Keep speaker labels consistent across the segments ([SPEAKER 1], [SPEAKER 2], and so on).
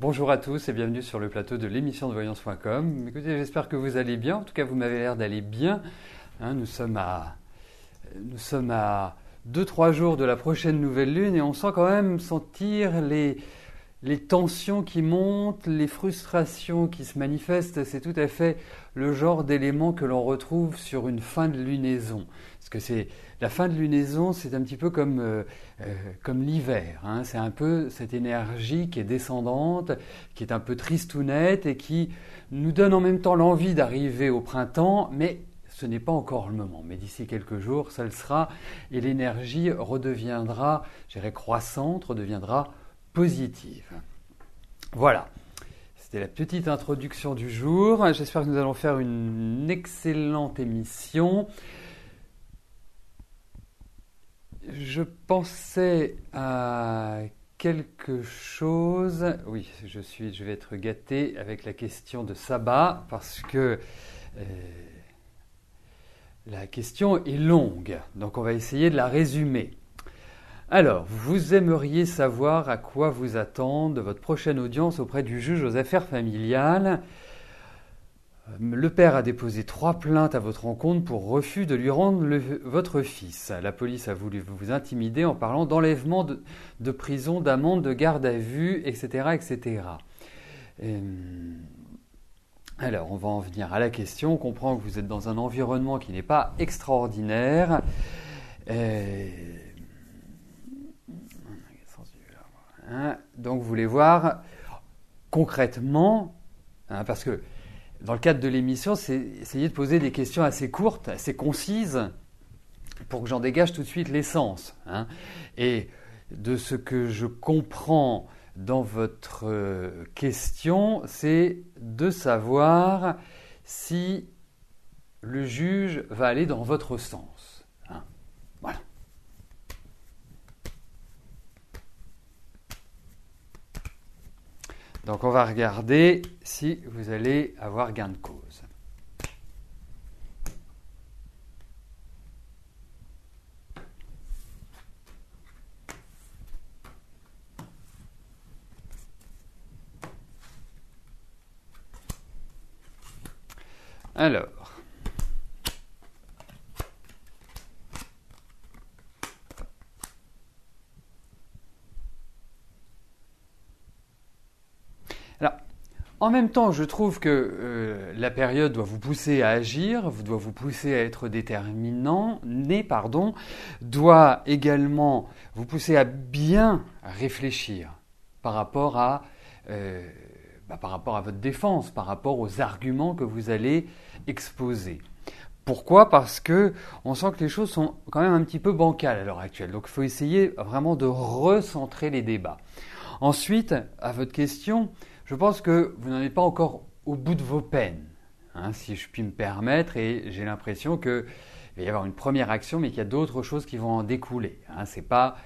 [SPEAKER 1] Bonjour à tous et bienvenue sur le plateau de l'émission de voyance.com. Écoutez, j'espère que vous allez bien. En tout cas, vous m'avez l'air d'aller bien. Nous sommes à 2-3 jours de la prochaine nouvelle lune et on sent quand même sentir les tensions qui montent, les frustrations qui se manifestent. C'est tout à fait le genre d'élément que l'on retrouve sur une fin de lunaison. Parce que c'est la fin de lunaison, c'est un petit peu comme l'hiver. C'est un peu cette énergie qui est descendante, qui est un peu tristounette et qui nous donne en même temps l'envie d'arriver au printemps, mais ce n'est pas encore le moment. Mais d'ici quelques jours, ça le sera et l'énergie redeviendra, je dirais, croissante, redeviendra positive. Voilà, c'était la petite introduction du jour. J'espère que nous allons faire une excellente émission. Je pensais à quelque chose. Oui, je vais être gâté avec la question de Saba parce que la question est longue. Donc on va essayer de la résumer. Alors, vous aimeriez savoir à quoi vous attendre de votre prochaine audience auprès du juge aux affaires familiales. Le père a déposé 3 plaintes à votre encontre pour refus de lui rendre votre fils. La police a voulu vous intimider en parlant d'enlèvement de prison, d'amende, de garde à vue, etc. etc. Alors, on va en venir à la question. On comprend que vous êtes dans un environnement qui n'est pas extraordinaire. Donc, vous voulez voir concrètement, parce que dans le cadre de l'émission, c'est essayer de poser des questions assez courtes, assez concises, pour que j'en dégage tout de suite l'essence. Et de ce que je comprends dans votre question, c'est de savoir si le juge va aller dans votre sens. Voilà. Donc on va regarder si vous allez avoir gain de cause. Alors, en même temps, je trouve que la période doit vous pousser à agir, doit vous pousser à être doit également vous pousser à bien réfléchir par rapport à votre défense, par rapport aux arguments que vous allez exposer. Pourquoi ? Parce que on sent que les choses sont quand même un petit peu bancales à l'heure actuelle. Donc il faut essayer vraiment de recentrer les débats. Ensuite, à votre question, je pense que vous n'en êtes pas encore au bout de vos peines, si je puis me permettre, et j'ai l'impression qu'il va y avoir une première action, mais qu'il y a d'autres choses qui vont en découler. C'est pas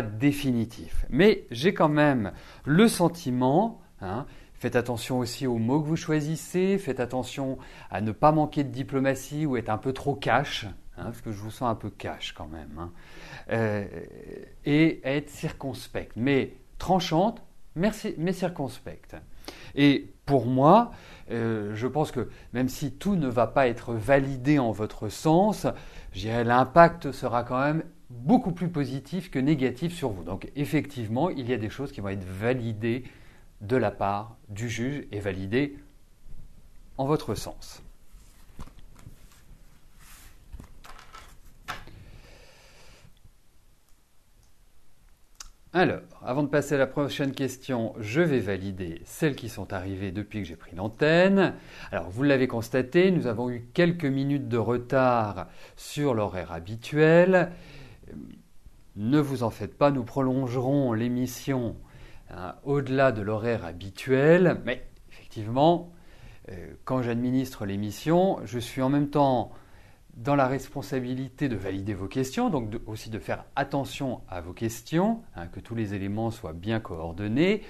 [SPEAKER 1] définitif. Mais j'ai quand même le sentiment, faites attention aussi aux mots que vous choisissez, faites attention à ne pas manquer de diplomatie ou être un peu trop cash, parce que je vous sens un peu cash quand même, et à être circonspect, mais tranchante, mais circonspecte. Et pour moi, je pense que même si tout ne va pas être validé en votre sens, je dirais l'impact sera quand même beaucoup plus positif que négatif sur vous. Donc effectivement, il y a des choses qui vont être validées de la part du juge et validées en votre sens. Alors, avant de passer à la prochaine question, je vais valider celles qui sont arrivées depuis que j'ai pris l'antenne. Alors, vous l'avez constaté, nous avons eu quelques minutes de retard sur l'horaire habituel. Ne vous en faites pas, nous prolongerons l'émission au-delà de l'horaire habituel. Mais effectivement, quand j'administre l'émission, je suis en même temps dans la responsabilité de valider vos questions, donc aussi de faire attention à vos questions, que tous les éléments soient bien coordonnés,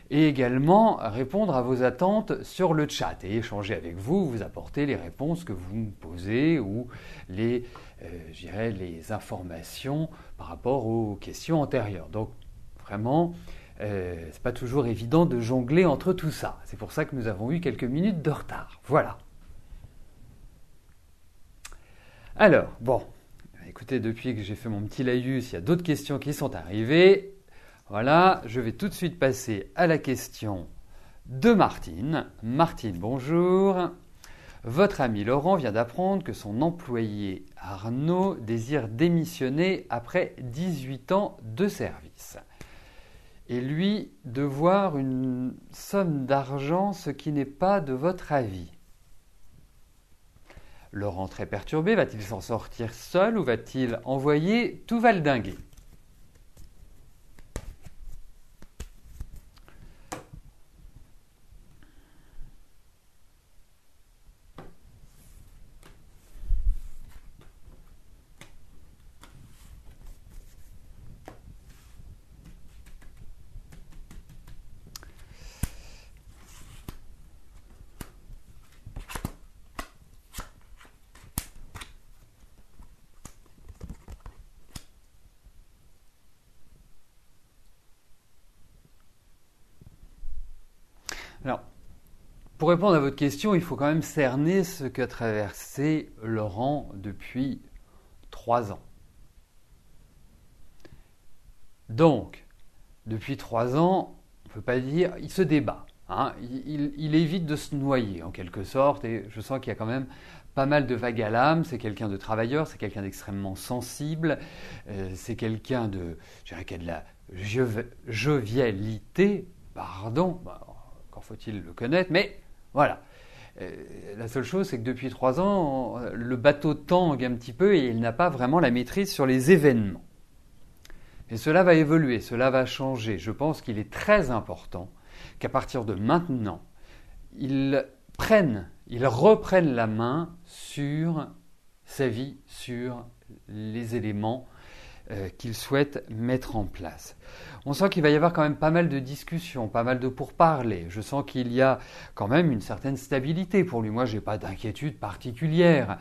[SPEAKER 1] et également répondre à vos attentes sur le chat et échanger avec vous, vous apporter les réponses que vous me posez ou les informations par rapport aux questions antérieures. Donc vraiment, c'est pas toujours évident de jongler entre tout ça. C'est pour ça que nous avons eu quelques minutes de retard. Voilà. Alors, bon, écoutez, depuis que j'ai fait mon petit laïus, il y a d'autres questions qui sont arrivées. Voilà, je vais tout de suite passer à la question de Martine. Martine, bonjour. Votre ami Laurent vient d'apprendre que son employé Arnaud désire démissionner après 18 ans de service. Et lui, devoir une somme d'argent, ce qui n'est pas de votre avis. Laurent, très perturbé, va-t-il s'en sortir seul ou va-t-il envoyer tout valdinguer ? Alors, pour répondre à votre question, il faut quand même cerner ce qu'a traversé Laurent depuis 3 ans. Donc, depuis 3 ans, on ne peut pas dire, il se débat. Hein, il évite de se noyer en quelque sorte, et je sens qu'il y a quand même pas mal de vagues à l'âme. C'est quelqu'un de travailleur, c'est quelqu'un d'extrêmement sensible, c'est quelqu'un de, je dirais, qui a de la jovialité, pardon, encore faut-il le connaître, mais voilà. La seule chose, c'est que depuis 3 ans, le bateau tangue un petit peu et il n'a pas vraiment la maîtrise sur les événements. Et cela va évoluer, cela va changer. Je pense qu'il est très important qu'à partir de maintenant, il reprenne la main sur sa vie, sur les éléments qu'il souhaite mettre en place. On sent qu'il va y avoir quand même pas mal de discussions, pas mal de pourparlers. Je sens qu'il y a quand même une certaine stabilité pour lui. Moi, je n'ai pas d'inquiétude particulière.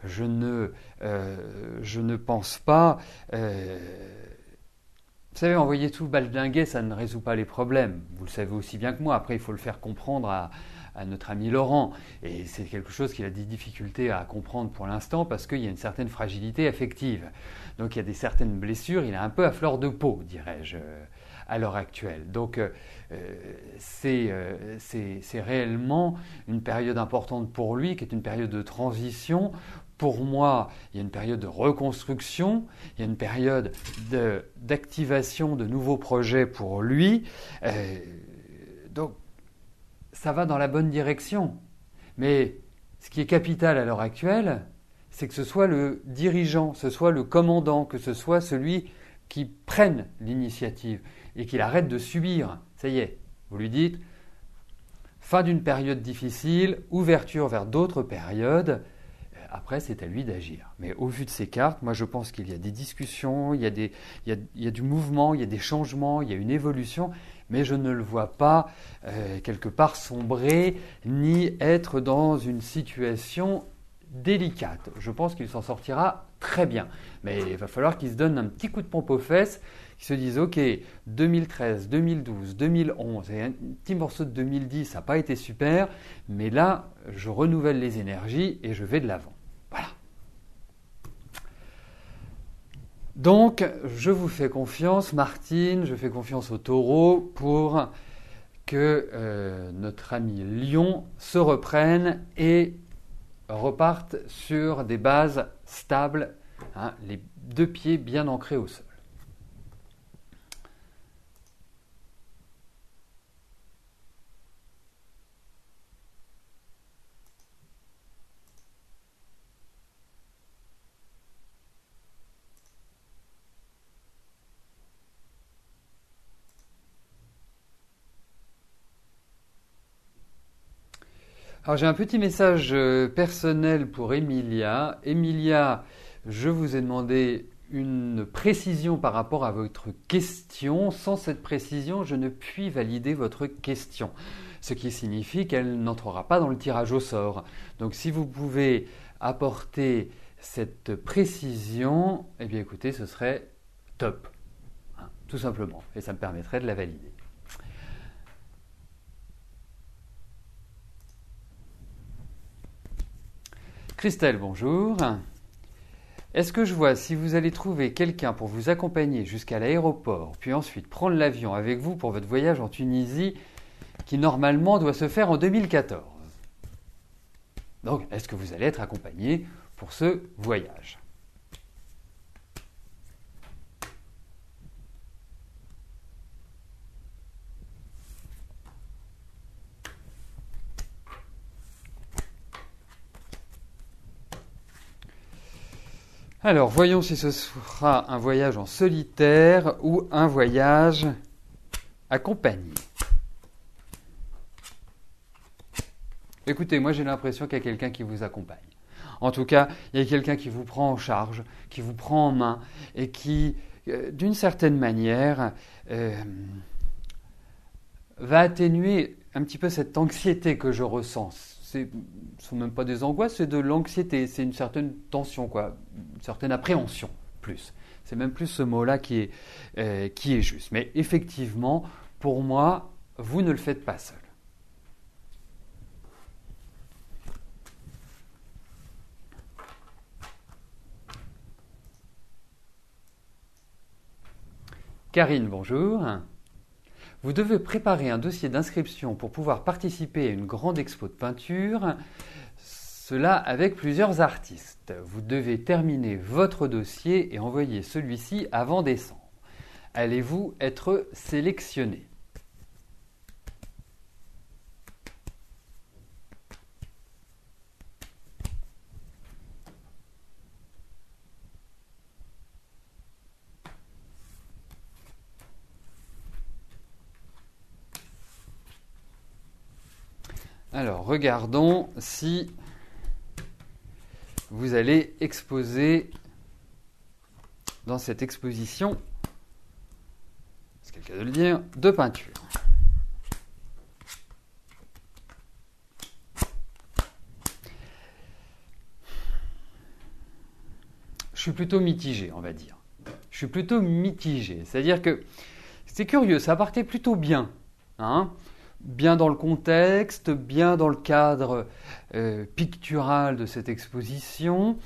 [SPEAKER 1] Je ne pense pas... Vous savez, envoyer tout baldinguer, ça ne résout pas les problèmes. Vous le savez aussi bien que moi. Après, il faut le faire comprendre à notre ami Laurent. Et c'est quelque chose qu'il a des difficultés à comprendre pour l'instant parce qu'il y a une certaine fragilité affective. Donc, il y a certaines blessures. Il est un peu à fleur de peau, dirais-je, à l'heure actuelle. Donc, c'est réellement une période importante pour lui, qui est une période de transition. Pour moi, il y a une période de reconstruction, il y a une période d'activation de nouveaux projets pour lui. Donc, ça va dans la bonne direction. Mais ce qui est capital à l'heure actuelle, c'est que ce soit le dirigeant, ce soit le commandant, que ce soit celui qui prenne l'initiative et qu'il arrête de subir. Ça y est, vous lui dites, fin d'une période difficile, ouverture vers d'autres périodes. Après, c'est à lui d'agir. Mais au vu de ces cartes, moi je pense qu'il y a des discussions, il y a du mouvement, il y a des changements, il y a une évolution, mais je ne le vois pas quelque part sombrer ni être dans une situation délicate. Je pense qu'il s'en sortira très bien. Mais il va falloir qu'il se donne un petit coup de pompe aux fesses, qu'il se dise ok, 2013, 2012, 2011 et un petit morceau de 2010, ça n'a pas été super, mais là, je renouvelle les énergies et je vais de l'avant. Voilà. Donc, je vous fais confiance, Martine, je fais confiance au taureau pour que notre ami Lion se reprenne et reparte sur des bases stables, hein, les 2 pieds bien ancrés au sol. Alors j'ai un petit message personnel pour Emilia. Emilia, je vous ai demandé une précision par rapport à votre question. Sans cette précision, je ne puis valider votre question. Ce qui signifie qu'elle n'entrera pas dans le tirage au sort. Donc si vous pouvez apporter cette précision, eh bien écoutez, ce serait top, hein, tout simplement. Et ça me permettrait de la valider. Christelle, bonjour. Est-ce que je vois si vous allez trouver quelqu'un pour vous accompagner jusqu'à l'aéroport, puis ensuite prendre l'avion avec vous pour votre voyage en Tunisie, qui normalement doit se faire en 2014? Donc, est-ce que vous allez être accompagné pour ce voyage? Alors, voyons si ce sera un voyage en solitaire ou un voyage accompagné. Écoutez, moi j'ai l'impression qu'il y a quelqu'un qui vous accompagne. En tout cas, il y a quelqu'un qui vous prend en charge, qui vous prend en main et qui, d'une certaine manière, va atténuer un petit peu cette anxiété que je ressens. Ce ne sont même pas des angoisses, c'est de l'anxiété, c'est une certaine tension, quoi, une certaine appréhension, plus. C'est même plus ce mot-là qui est juste. Mais effectivement, pour moi, vous ne le faites pas seul. Karine, bonjour. Vous devez préparer un dossier d'inscription pour pouvoir participer à une grande expo de peinture, cela avec plusieurs artistes. Vous devez terminer votre dossier et envoyer celui-ci avant décembre. Allez-vous être sélectionné? Alors, regardons si vous allez exposer dans cette exposition, c'est le cas de le dire, de peinture. Je suis plutôt mitigé, on va dire. Je suis plutôt mitigé, c'est-à-dire que c'est curieux, ça partait plutôt bien, hein, bien dans le contexte, bien dans le cadre pictural de cette exposition.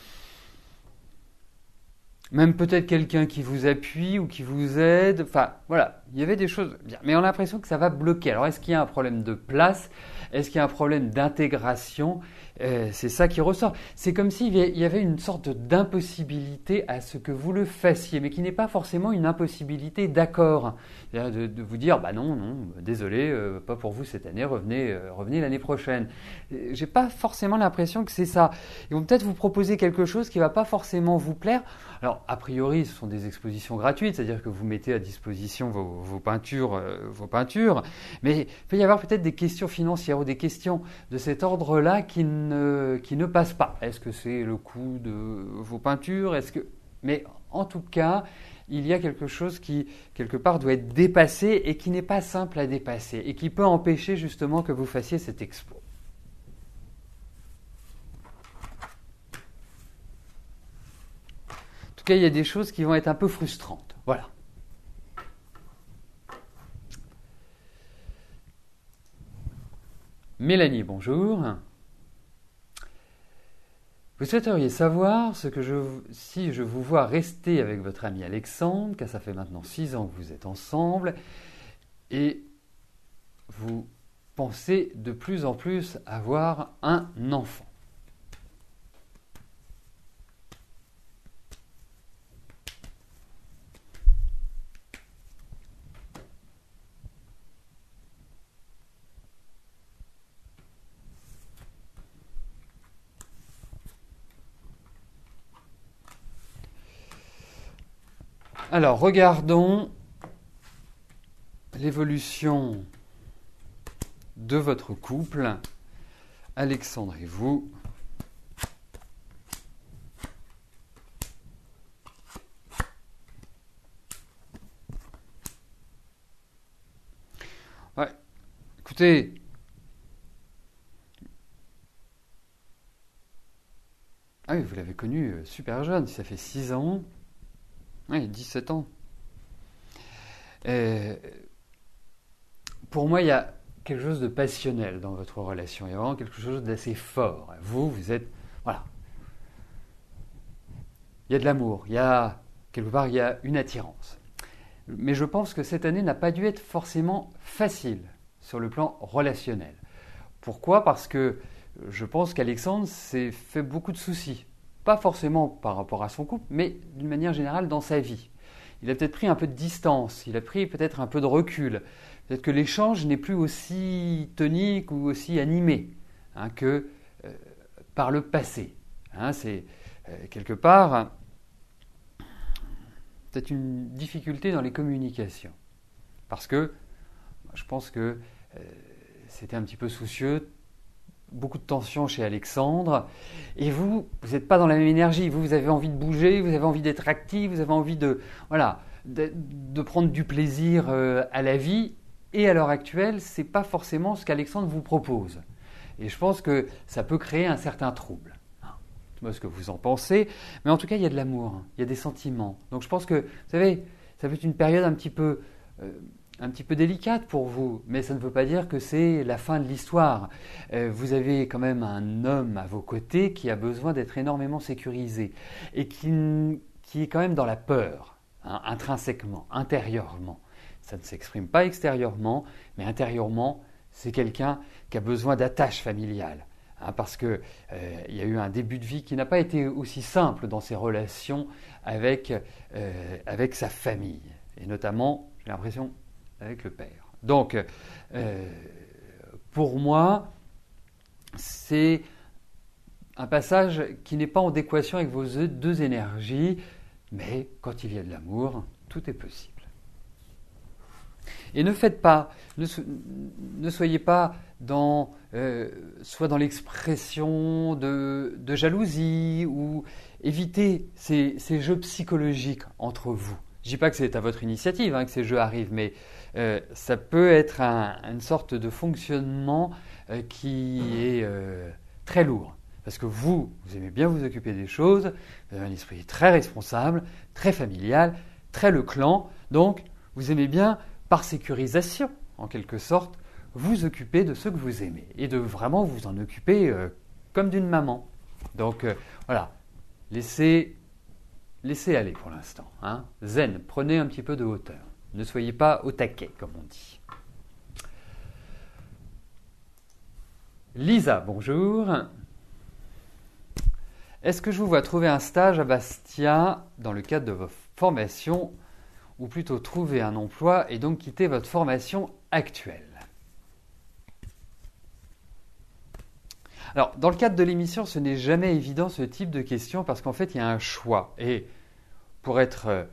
[SPEAKER 1] Même peut-être quelqu'un qui vous appuie ou qui vous aide. Enfin, voilà, il y avait des choses bien. Mais on a l'impression que ça va bloquer. Alors, est-ce qu'il y a un problème de place? Est-ce qu'il y a un problème d'intégration? C'est ça qui ressort. C'est comme s'il y avait une sorte d'impossibilité à ce que vous le fassiez, mais qui n'est pas forcément une impossibilité d'accord. C'est-à-dire de vous dire, bah non, désolé, pas pour vous cette année, revenez l'année prochaine. J'ai pas forcément l'impression que c'est ça. Ils vont peut-être vous proposer quelque chose qui va pas forcément vous plaire. Alors, a priori, ce sont des expositions gratuites, c'est-à-dire que vous mettez à disposition vos peintures, mais il peut y avoir peut-être des questions financières ou des questions de cet ordre-là qui ne passent pas. Est-ce que c'est le coût de vos peintures? Mais en tout cas, il y a quelque chose qui, quelque part, doit être dépassé et qui n'est pas simple à dépasser et qui peut empêcher justement que vous fassiez cette expo. En tout cas, il y a des choses qui vont être un peu frustrantes. Voilà. Mélanie, bonjour. Vous souhaiteriez savoir si je vous vois rester avec votre ami Alexandre, car ça fait maintenant 6 ans que vous êtes ensemble, et vous pensez de plus en plus avoir un enfant. Alors, regardons l'évolution de votre couple, Alexandre et vous. Ouais, écoutez, ah oui, vous l'avez connu super jeune, ça fait 6 ans. Oui, 17 ans. Pour moi, il y a quelque chose de passionnel dans votre relation. Il y a vraiment quelque chose d'assez fort. Vous êtes... Voilà. il y a de l'amour, quelque part, il y a une attirance. Mais je pense que cette année n'a pas dû être forcément facile sur le plan relationnel. Pourquoi ? Parce que je pense qu'Alexandre s'est fait beaucoup de soucis. Pas forcément par rapport à son couple, mais d'une manière générale dans sa vie. Il a peut-être pris un peu de distance, il a pris peut-être un peu de recul. Peut-être que l'échange n'est plus aussi tonique ou aussi animé que par le passé. C'est quelque part peut-être une difficulté dans les communications. Parce que je pense que c'était un petit peu soucieux, beaucoup de tension chez Alexandre. Et vous n'êtes pas dans la même énergie. Vous avez envie de bouger, vous avez envie d'être actif, vous avez envie de prendre du plaisir à la vie. Et à l'heure actuelle, ce n'est pas forcément ce qu'Alexandre vous propose. Et je pense que ça peut créer un certain trouble. Je sais pas ce que vous en pensez, mais en tout cas, il y a de l'amour, il y a des sentiments. Donc je pense que, vous savez, ça peut être une période un petit peu délicate pour vous, mais ça ne veut pas dire que c'est la fin de l'histoire. Vous avez quand même un homme à vos côtés qui a besoin d'être énormément sécurisé et qui est quand même dans la peur, intrinsèquement, intérieurement. Ça ne s'exprime pas extérieurement, mais intérieurement, c'est quelqu'un qui a besoin d'attache familiale. Parce qu'il y a eu un début de vie qui n'a pas été aussi simple dans ses relations avec sa famille, et notamment, j'ai l'impression, avec le père. Donc, pour moi, c'est un passage qui n'est pas en adéquation avec vos deux énergies, mais quand il y a de l'amour, tout est possible. Et ne soyez pas soit dans l'expression de jalousie, ou évitez ces jeux psychologiques entre vous. Je ne dis pas que c'est à votre initiative que ces jeux arrivent, mais ça peut être une sorte de fonctionnement qui est très lourd. Parce que vous aimez bien vous occuper des choses, vous avez un esprit très responsable, très familial, très le clan, donc vous aimez bien, par sécurisation, en quelque sorte, vous occuper de ce que vous aimez et de vraiment vous en occuper comme d'une maman. Donc voilà, laissez aller pour l'instant. Zen, prenez un petit peu de hauteur. Ne soyez pas au taquet, comme on dit. Lisa, bonjour. Est-ce que je vous vois trouver un stage à Bastia dans le cadre de votre formation, ou plutôt trouver un emploi et donc quitter votre formation actuelle? Alors, dans le cadre de l'émission, ce n'est jamais évident ce type de question parce qu'en fait, il y a un choix. Et pour être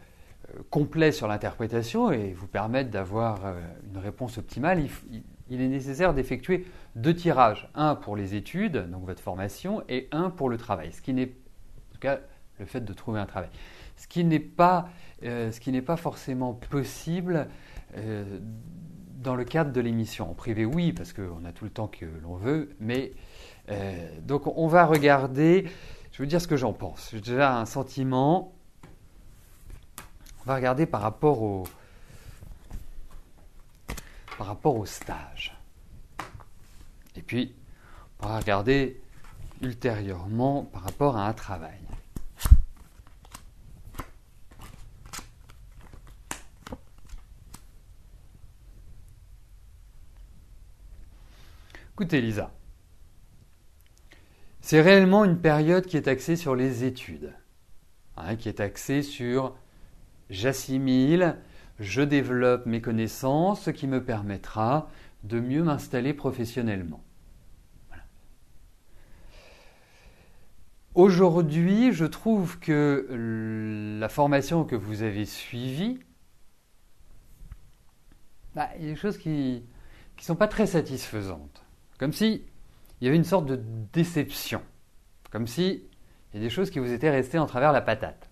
[SPEAKER 1] complet sur l'interprétation et vous permettre d'avoir une réponse optimale, il est nécessaire d'effectuer 2 tirages. Un pour les études, donc votre formation, et un pour le travail. Ce qui n'est, en tout cas, le fait de trouver un travail. Ce qui n'est pas forcément possible dans le cadre de l'émission. En privé, oui, parce qu'on a tout le temps que l'on veut, mais donc on va regarder, je vais vous dire ce que j'en pense. J'ai déjà un sentiment. On va regarder par rapport au stage. Et puis, on va regarder ultérieurement par rapport à un travail. Écoutez, Lisa, c'est réellement une période qui est axée sur les études, qui est axée sur j'assimile, je développe mes connaissances, ce qui me permettra de mieux m'installer professionnellement. Voilà. Aujourd'hui, je trouve que la formation que vous avez suivie, il y a des choses qui ne sont pas très satisfaisantes. Comme si il y avait une sorte de déception. Comme si il y a des choses qui vous étaient restées en travers la patate.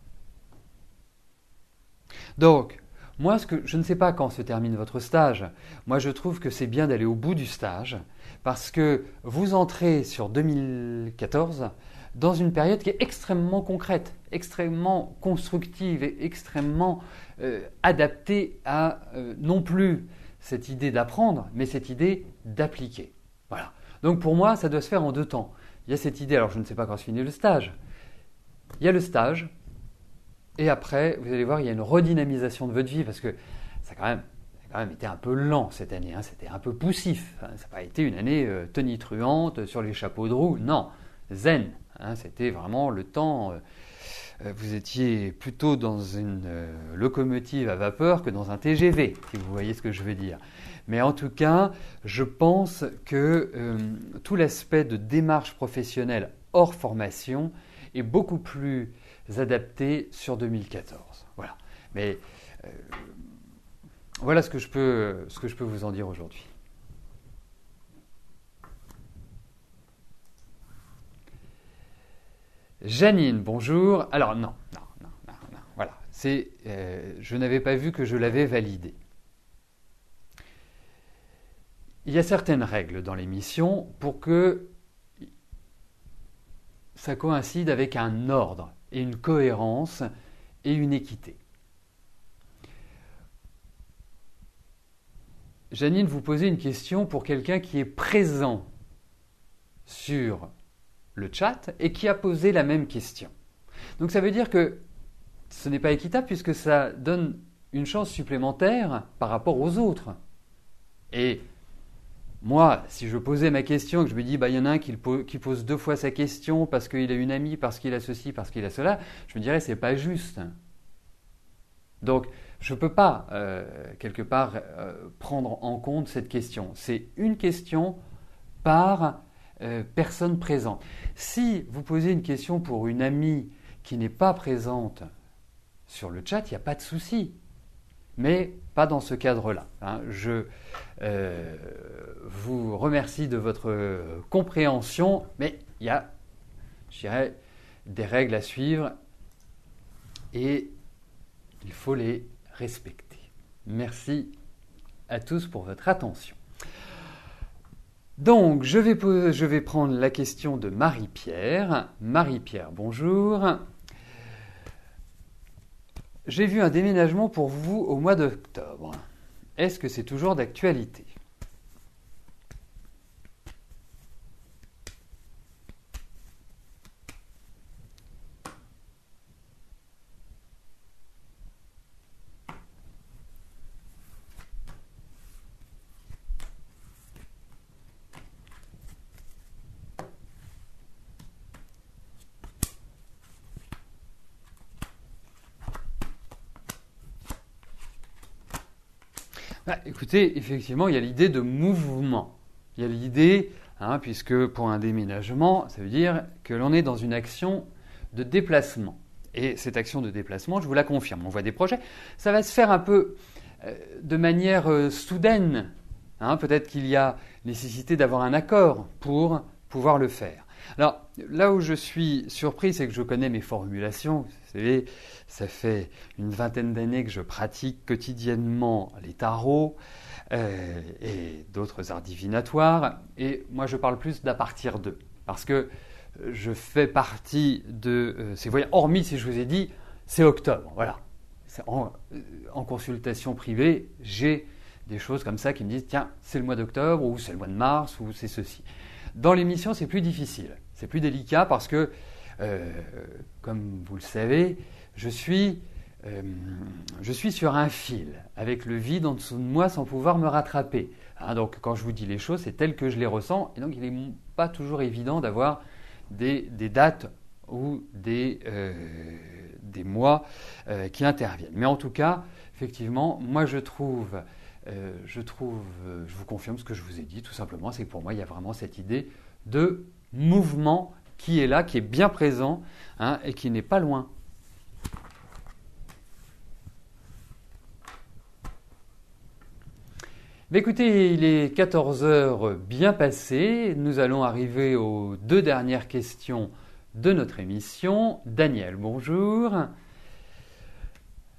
[SPEAKER 1] Donc, moi, je ne sais pas quand se termine votre stage. Moi, je trouve que c'est bien d'aller au bout du stage parce que vous entrez sur 2014 dans une période qui est extrêmement concrète, extrêmement constructive et extrêmement adaptée à non plus cette idée d'apprendre, mais cette idée d'appliquer. Voilà. Donc pour moi, ça doit se faire en 2 temps. Il y a cette idée, alors je ne sais pas quand se finit le stage. Il y a le stage Et après, vous allez voir, il y a une redynamisation de votre vie parce que ça a quand même été un peu lent cette année, hein, c'était un peu poussif. Hein, ça n'a pas été une année tonitruante sur les chapeaux de roue, non, zen. Hein, c'était vraiment le temps. Vous étiez plutôt dans une locomotive à vapeur que dans un TGV, si vous voyez ce que je veux dire. Mais en tout cas, je pense que tout l'aspect de démarche professionnelle hors formation est beaucoup plus adapté sur 2014. Voilà. Mais voilà ce que je peux vous en dire aujourd'hui. Janine, bonjour. Alors non. Voilà. Je n'avais pas vu que je l'avais validé. Il y a certaines règles dans l'émission pour que ça coïncide avec un ordre et une cohérence et une équité. Janine, vous posez une question pour quelqu'un qui est présent sur le chat et qui a posé la même question. Donc ça veut dire que ce n'est pas équitable puisque ça donne une chance supplémentaire par rapport aux autres. Et moi, si je posais ma question et que je me dis, il y en a un qui pose 2 fois sa question parce qu'il a une amie, parce qu'il a ceci, parce qu'il a cela, je me dirais, c'est pas juste. Donc, je ne peux pas, quelque part, prendre en compte cette question. C'est une question par personne présente. Si vous posez une question pour une amie qui n'est pas présente sur le chat, il n'y a pas de souci. Mais pas dans ce cadre-là. Hein. Je vous remercie de votre compréhension, mais il y a, je dirais, des règles à suivre et il faut les respecter. Merci à tous pour votre attention. Donc, je vais prendre la question de Marie-Pierre. Marie-Pierre, bonjour. J'ai vu un déménagement pour vous au mois d'octobre. Est-ce que c'est toujours d'actualité ? Écoutez, effectivement, il y a l'idée de mouvement. Il y a l'idée, puisque pour un déménagement, ça veut dire que l'on est dans une action de déplacement. Et cette action de déplacement, je vous la confirme, on voit des projets, ça va se faire un peu de manière soudaine. Peut-être qu'il y a nécessité d'avoir un accord pour pouvoir le faire. Alors, là où je suis surpris, c'est que je connais mes formulations. Vous savez, ça fait une 20aine d'années que je pratique quotidiennement les tarots et d'autres arts divinatoires. Et moi, je parle plus d'à partir d'eux. Parce que je fais partie de ces voyages. Hormis, si je vous ai dit, c'est octobre. Voilà. En consultation privée, j'ai des choses comme ça qui me disent tiens, c'est le mois d'octobre, ou c'est le mois de mars, ou c'est ceci. Dans l'émission, c'est plus difficile, c'est plus délicat parce que, comme vous le savez, je suis sur un fil, avec le vide en dessous de moi sans pouvoir me rattraper. Donc quand je vous dis les choses, c'est tel que je les ressens, et donc il n'est pas toujours évident d'avoir des dates ou des mois qui interviennent. Mais en tout cas, effectivement, moi je vous confirme ce que je vous ai dit, tout simplement, c'est que pour moi, il y a vraiment cette idée de mouvement qui est là, qui est bien présent et qui n'est pas loin. Mais écoutez, il est 14 heures bien passées. Nous allons arriver aux 2 dernières questions de notre émission. Daniel, bonjour.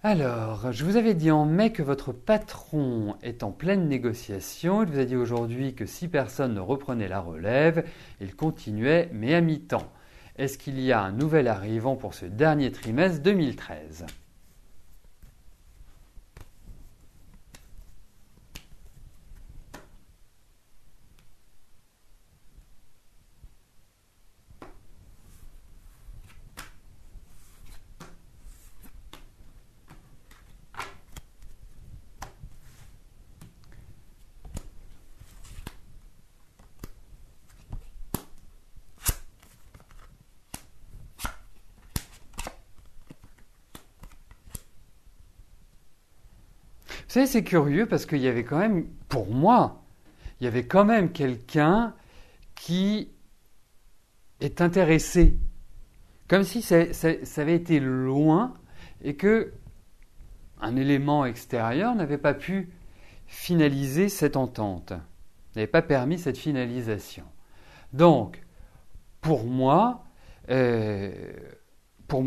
[SPEAKER 1] Alors, je vous avais dit en mai que votre patron est en pleine négociation. Il vous a dit aujourd'hui que si personne ne reprenait la relève, il continuait, mais à mi-temps. Est-ce qu'il y a un nouvel arrivant pour ce dernier trimestre 2013 ? Vous savez, c'est curieux parce qu'il y avait quand même, pour moi, il y avait quand même quelqu'un qui est intéressé. Comme si ça avait été loin et que un élément extérieur n'avait pas pu finaliser cette entente, n'avait pas permis cette finalisation. Donc, pour moi,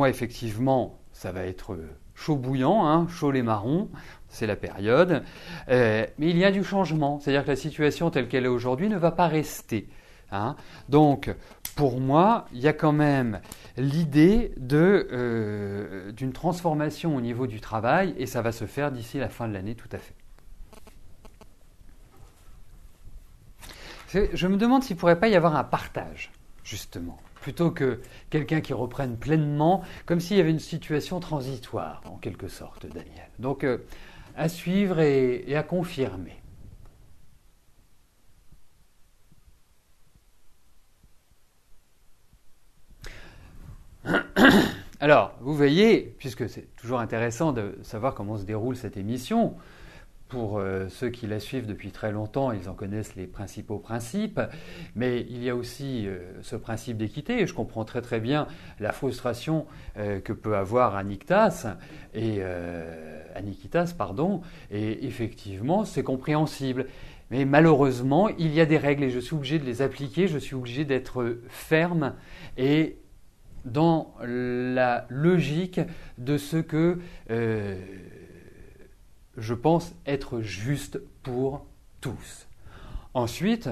[SPEAKER 1] effectivement, ça va être chaud bouillant, hein, chaud les marrons, c'est la période, mais il y a du changement, c'est-à-dire que la situation telle qu'elle est aujourd'hui ne va pas rester. Hein. Donc, pour moi, il y a quand même l'idée d'une transformation au niveau du travail, et ça va se faire d'ici la fin de l'année, tout à fait. Je me demande s'il ne pourrait pas y avoir un partage, justement, plutôt que quelqu'un qui reprenne pleinement, comme s'il y avait une situation transitoire, en quelque sorte, Daniel. Donc, à suivre et à confirmer. Alors, vous voyez, puisque c'est toujours intéressant de savoir comment se déroule cette émission, pour ceux qui la suivent depuis très longtemps, ils en connaissent les principaux principes, mais il y a aussi ce principe d'équité, et je comprends très très bien la frustration que peut avoir Anikitas, et effectivement, c'est compréhensible. Mais malheureusement, il y a des règles et je suis obligé de les appliquer, je suis obligé d'être ferme et dans la logique de ce que je pense être juste pour tous. Ensuite,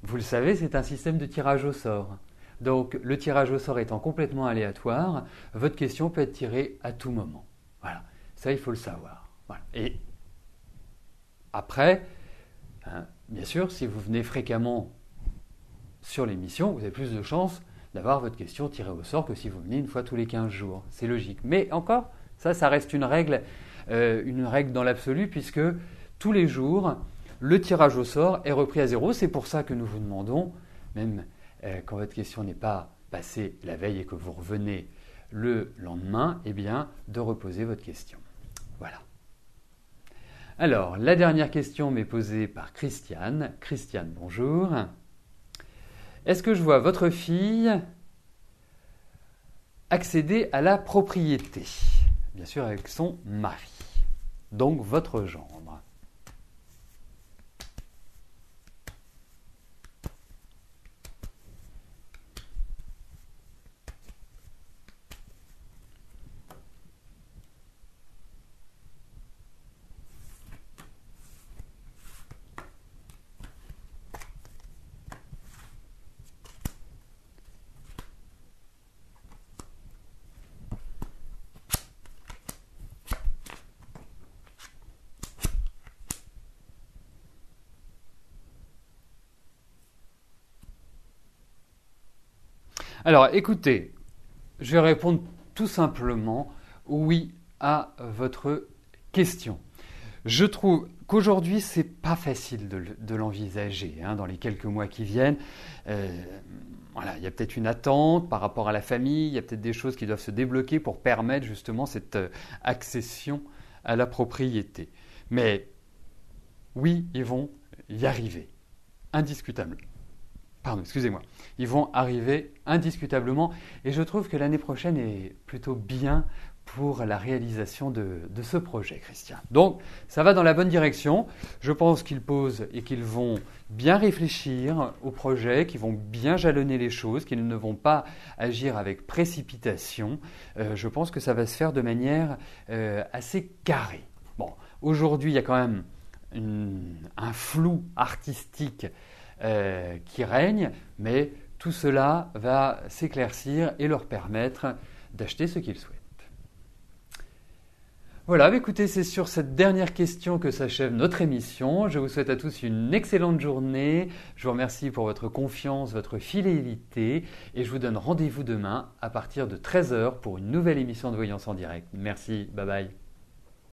[SPEAKER 1] vous le savez, c'est un système de tirage au sort. Donc, le tirage au sort étant complètement aléatoire, votre question peut être tirée à tout moment. Voilà, ça il faut le savoir. Voilà. Et après, hein, bien sûr, si vous venez fréquemment sur l'émission, vous avez plus de chances d'avoir votre question tirée au sort que si vous venez une fois tous les 15 jours. C'est logique. Mais encore, ça reste une règle dans l'absolu, puisque tous les jours, le tirage au sort est repris à zéro. C'est pour ça que nous vous demandons, même quand votre question n'est pas passée la veille et que vous revenez le lendemain, eh bien, de reposer votre question. Voilà. Alors, la dernière question m'est posée par Christiane. Christiane, bonjour. Est-ce que je vois votre fille accéder à la propriété? Bien sûr avec son mari, donc votre gendre. Alors, écoutez, je vais répondre tout simplement oui à votre question. Je trouve qu'aujourd'hui, c'est pas facile de l'envisager dans les quelques mois qui viennent. Voilà, il y a peut-être une attente par rapport à la famille, il y a peut-être des choses qui doivent se débloquer pour permettre justement cette accession à la propriété. Mais oui, ils vont y arriver, indiscutablement. Pardon, excusez-moi. Ils vont arriver indiscutablement et je trouve que l'année prochaine est plutôt bien pour la réalisation de ce projet, Christian. Donc, ça va dans la bonne direction. Je pense qu'ils posent et qu'ils vont bien réfléchir au projet, qu'ils vont bien jalonner les choses, qu'ils ne vont pas agir avec précipitation. Je pense que ça va se faire de manière assez carrée. Bon, aujourd'hui, il y a quand même un flou artistique qui règne, mais tout cela va s'éclaircir et leur permettre d'acheter ce qu'ils souhaitent. Voilà, écoutez, c'est sur cette dernière question que s'achève notre émission. Je vous souhaite à tous une excellente journée. Je vous remercie pour votre confiance, votre fidélité et je vous donne rendez-vous demain à partir de 13h pour une nouvelle émission de Voyance en direct. Merci, bye bye.